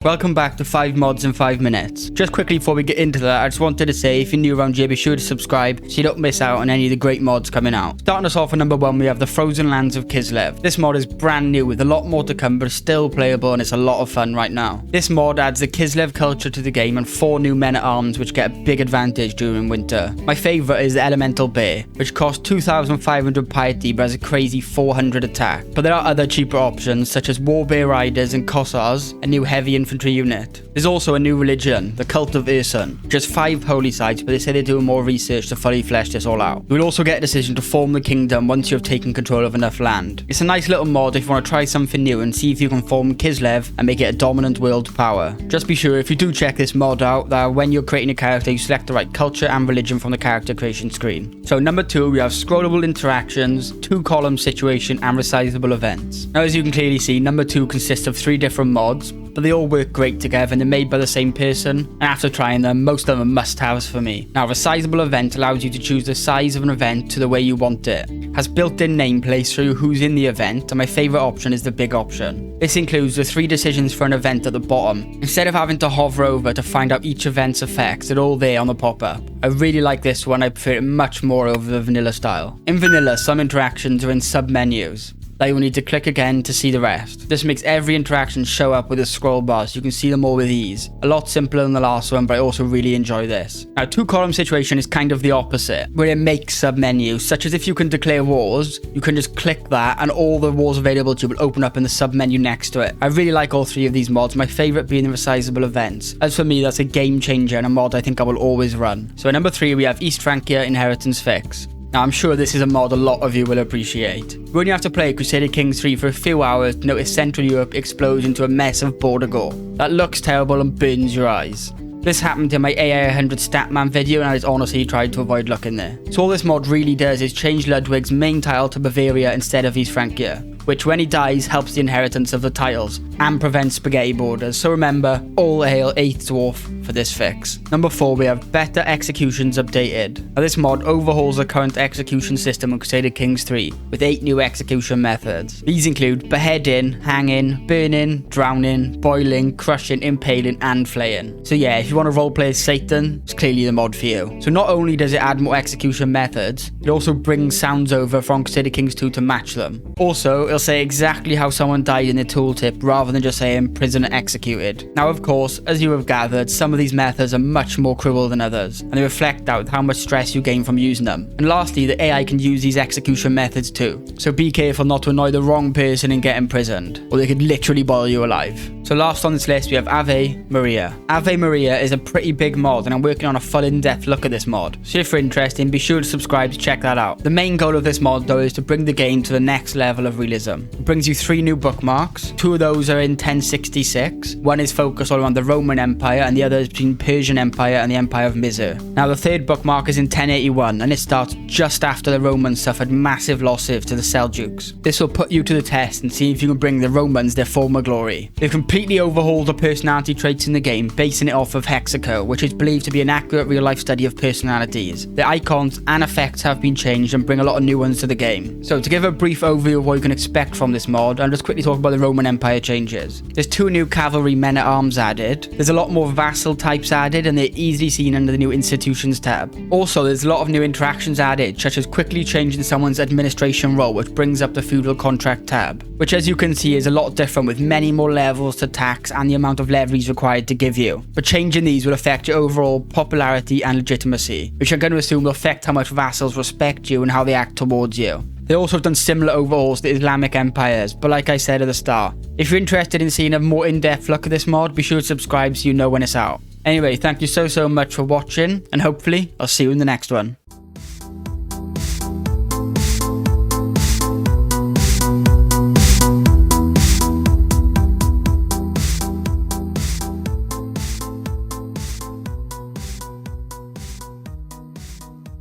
Welcome back to 5 mods in 5 minutes. Just quickly before we get into that, I just wanted to say if you're new around here, be sure to subscribe so you don't miss out on any of the great mods coming out. Starting us off at number 1, we have the Frozen Lands of Kislev. This mod is brand new with a lot more to come, but it's still playable and it's a lot of fun right now. This mod adds the Kislev culture to the game and 4 new men-at-arms which get a big advantage during winter. My favourite is the Elemental Bear, which costs 2,500 piety but has a crazy 400 attack. But there are other cheaper options such as War Bear Riders and Kossars, a new heavy infantry unit. There's also a new religion, the Cult of Ursun. Just 5 holy sites, but they say they're doing more research to fully flesh this all out. You will also get a decision to form the kingdom once you have taken control of enough land. It's a nice little mod if you want to try something new and see if you can form Kislev and make it a dominant world power. Just be sure if you do check this mod out that when you're creating a character you select the right culture and religion from the character creation screen. So number 2, we have scrollable interactions, 2-column situation and resizable events. Now as you can clearly see, number 2 consists of 3 different mods, but they all work great together and they're made by the same person, and after trying them, most of them are must-haves for me. Now, a resizable event allows you to choose the size of an event to the way you want it. Has built-in nameplates to show you who's in the event, and my favourite option is the big option. This includes the 3 decisions for an event at the bottom. Instead of having to hover over to find out each event's effects, they're all there on the pop-up. I really like this one, I prefer it much more over the vanilla style. In vanilla, some interactions are in sub-menus that you will need to click again to see the rest. This makes every interaction show up with a scroll bar so you can see them all with ease. A lot simpler than the last one, but I also really enjoy this. Now, 2-column situation is kind of the opposite, where it makes sub-menus, such as if you can declare wars, you can just click that and all the wars available to you will open up in the sub-menu next to it. I really like all 3 of these mods, my favourite being the resizable events. As for me, that's a game changer and a mod I think I will always run. So at number 3, we have East Francia Inheritance Fix. Now, I'm sure this is a mod a lot of you will appreciate. You only have to play Crusader Kings 3 for a few hours to notice Central Europe explodes into a mess of border gore. That looks terrible and burns your eyes. This happened in my AI100 Statman video and I just honestly tried to avoid looking there. So all this mod really does is change Ludwig's main title to Bavaria instead of East Francia, which when he dies helps the inheritance of the titles and prevents spaghetti borders. So remember, all hail 8th Dwarf for this fix. Number 4, we have Better Executions Updated. Now this mod overhauls the current execution system in Crusader Kings 3 with 8 new execution methods. These include beheading, hanging, burning, drowning, boiling, crushing, impaling and flaying. So yeah, if you want to roleplay as Satan, it's clearly the mod for you. So not only does it add more execution methods, it also brings sounds over from Crusader Kings 2 to match them. Also, it'll say exactly how someone died in the tooltip rather than just saying prisoner executed. Now of course, as you have gathered, some of these methods are much more cruel than others, and they reflect out how much stress you gain from using them. And lastly, the AI can use these execution methods too, so be careful not to annoy the wrong person and get imprisoned, or they could literally boil you alive. So last on this list we have Ave Maria. Ave Maria is a pretty big mod and I'm working on a full in-depth look at this mod, so if you're interested, be sure to subscribe to check that out. The main goal of this mod though is to bring the game to the next level of realism. It brings you 3 new bookmarks. 2 of those are in 1066. One is focused all around the Roman Empire and the other is between Persian Empire and the Empire of Mizr. Now the 3rd bookmark is in 1081 and it starts just after the Romans suffered massive losses to the Seljuks. This will put you to the test and see if you can bring the Romans their former glory. They've completely overhauled the personality traits in the game, basing it off of Hexaco, which is believed to be an accurate real-life study of personalities. The icons and effects have been changed and bring a lot of new ones to the game. So to give a brief overview of what you can expect from this mod, I'll just quickly talk about the Roman Empire changes. There's 2 new cavalry men-at-arms added. There's a lot more vassal types added and they're easily seen under the new institutions tab. Also, there's a lot of new interactions added, such as quickly changing someone's administration role, which brings up the feudal contract tab, which as you can see is a lot different with many more levels to tax and the amount of levies required to give you. But changing these will affect your overall popularity and legitimacy, which I'm going to assume will affect how much vassals respect you and how they act towards you. They also have done similar overhauls to Islamic empires, but like I said at the start, if you're interested in seeing a more in-depth look at this mod, be sure to subscribe so you know when it's out. Anyway, thank you so much for watching, and hopefully I'll see you in the next one.